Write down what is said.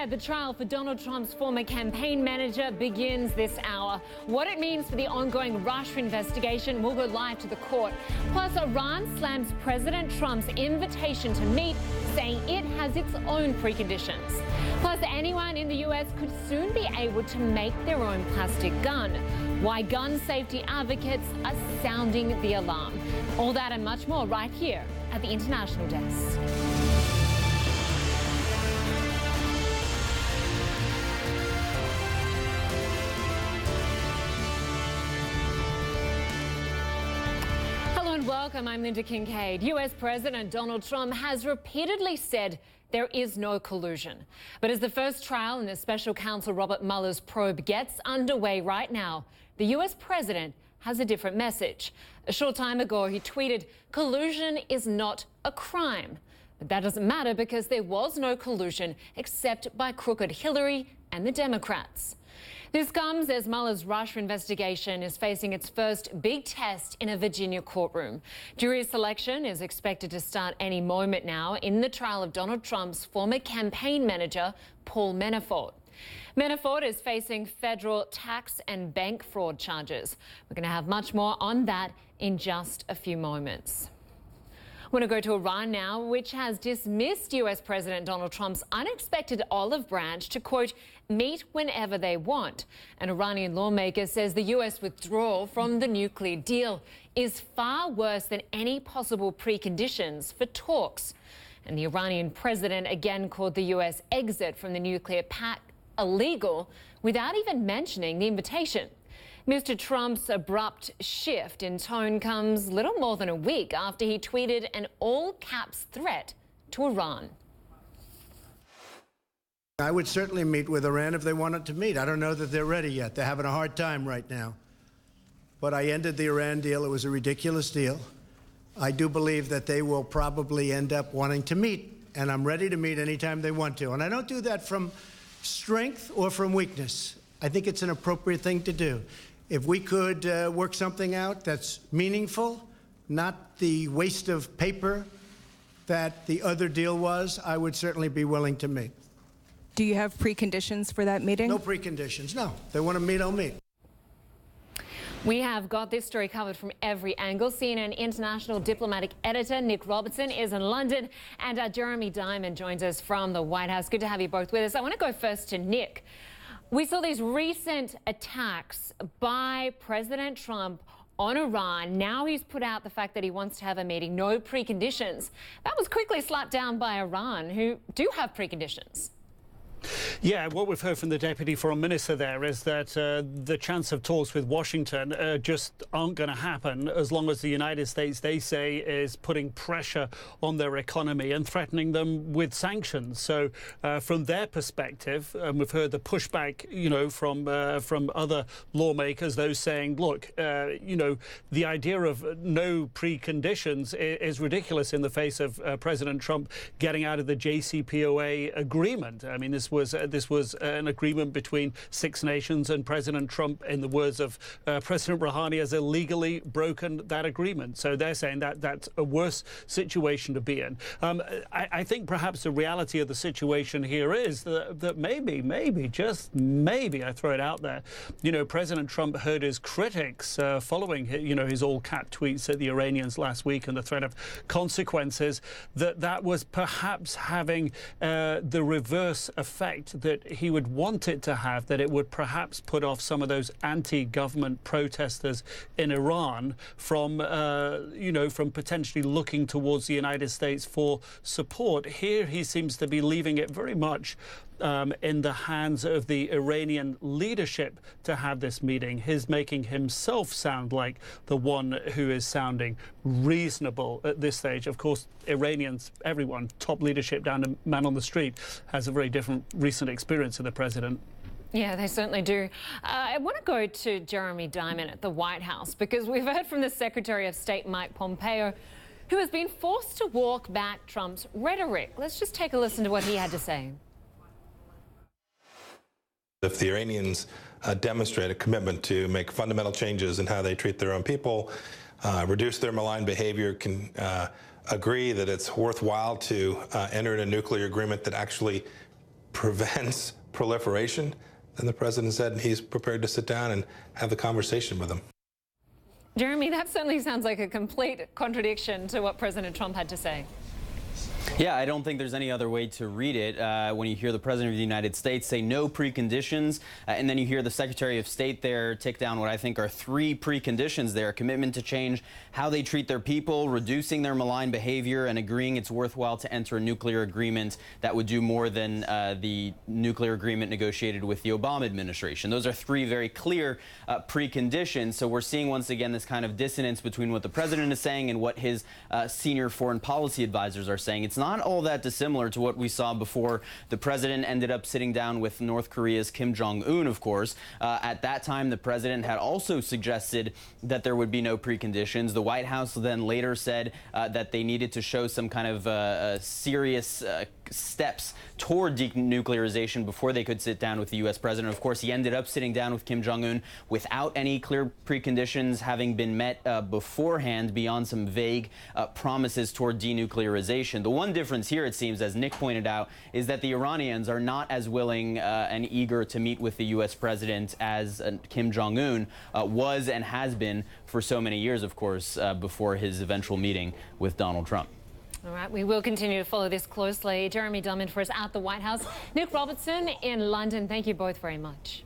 ahead, the trial for Donald Trump's former campaign manager begins this hour. What it means for the ongoing Russia investigation will go live to the court. Plus, Iran slams President Trump's invitation to meet, saying it has its own preconditions. Plus, anyone in the U.S. could soon be able to make their own plastic gun. Why gun safety advocates are sounding the alarm. All that and much more right here at the International Desk. Welcome, I'm Lynda Kinkade. US President Donald Trump has repeatedly said there is no collusion. But as the first trial in the special counsel Robert Mueller's probe gets underway right now, the US president has a different message. A short time ago, he tweeted, "Collusion is not a crime." But that doesn't matter because there was no collusion except by crooked Hillary and the Democrats. This comes as Mueller's Russia investigation is facing its first big test in a Virginia courtroom. Jury selection is expected to start any moment now in the trial of Donald Trump's former campaign manager, Paul Manafort. Manafort is facing federal tax and bank fraud charges. We're going to have much more on that in just a few moments. I want to go to Iran now, which has dismissed US President Donald Trump's unexpected olive branch to, quote, meet whenever they want. An Iranian lawmaker says the US withdrawal from the nuclear deal is far worse than any possible preconditions for talks. And the Iranian president again called the US exit from the nuclear pact illegal without even mentioning the invitation. Mr. Trump's abrupt shift in tone comes little more than a week after he tweeted an all-caps threat to Iran. I would certainly meet with Iran if they wanted to meet. I don't know that they're ready yet. They're having a hard time right now. But I ended the Iran deal. It was a ridiculous deal. I do believe that they will probably end up wanting to meet, and I'm ready to meet anytime they want to. And I don't do that from strength or from weakness. I think it's an appropriate thing to do. If we could work something out that's meaningful, not the waste of paper that the other deal was, I would certainly be willing to meet. Do you have preconditions for that meeting? No preconditions, no. If they want to meet, I'll meet. We have got this story covered from every angle. CNN international diplomatic editor Nick Robertson is in London, and Jeremy Diamond joins us from the White House. Good to have you both with us. I want to go first to Nick. We saw these recent attacks by President Trump on Iran. Now he's put out the fact that he wants to have a meeting, no preconditions. That was quickly slapped down by Iran, who do have preconditions. Yeah, what we've heard from the Deputy Foreign Minister there is that the chance of talks with Washington just aren't going to happen as long as the United States, they say, is putting pressure on their economy and threatening them with sanctions. So from their perspective, we've heard the pushback, you know, from other lawmakers, those saying, look, you know, the idea of no preconditions is ridiculous in the face of President Trump getting out of the JCPOA agreement. I mean, this was an agreement between 6 nations, and President Trump, in the words of President Rouhani, has illegally broken that agreement. So they're saying that that's a worse situation to be in. I think perhaps the reality of the situation here is that maybe, just maybe, I throw it out there, you know, President Trump heard his critics following, you know, his all-cap tweets at the Iranians last week and the threat of consequences, that was perhaps having the reverse effect that he would want it to have, that it would perhaps put off some of those anti-government protesters in Iran from, you know, from potentially looking towards the United States for support. Here he seems to be leaving it very much in the hands of the Iranian leadership to have this meeting. He's making himself sound like the one who is sounding reasonable at this stage. Of course, Iranians, everyone, top leadership down to man on the street, has a very different recent experience of the president. Yeah, they certainly do. I want to go to Jeremy Diamond at the White House, because we've heard from the Secretary of State, Mike Pompeo, who has been forced to walk back Trump's rhetoric. Let's just take a listen to what he had to say. If the Iranians demonstrate a commitment to make fundamental changes in how they treat their own people, reduce their malign behavior, can agree that it's worthwhile to enter in a nuclear agreement that actually prevents proliferation, then the president said he's prepared to sit down and have the conversation with them. Jeremy, that certainly sounds like a complete contradiction to what President Trump had to say. Yeah, I don't think there's any other way to read it. When you hear the President of the United States say no preconditions, and then you hear the Secretary of State there tick down what I think are 3 preconditions there: commitment to change how they treat their people, reducing their malign behavior, and agreeing it's worthwhile to enter a nuclear agreement that would do more than the nuclear agreement negotiated with the Obama administration. Those are 3 very clear preconditions. So we're seeing once again this kind of dissonance between what the President is saying and what his senior foreign policy advisors are saying. It's not all that dissimilar to what we saw before the president ended up sitting down with North Korea's Kim Jong-un, of course. At that time, the president had also suggested that there would be no preconditions. The White House then later said that they needed to show some kind of serious steps toward denuclearization before they could sit down with the U.S. president. Of course, he ended up sitting down with Kim Jong-un without any clear preconditions having been met beforehand, beyond some vague promises toward denuclearization. The one difference here, it seems, as Nick pointed out, is that the Iranians are not as willing and eager to meet with the U.S. president as Kim Jong-un was and has been for so many years, of course, before his eventual meeting with Donald Trump. All right, we will continue to follow this closely. Jeremy Dummond for us at the White House. Nick Robertson in London, thank you both very much.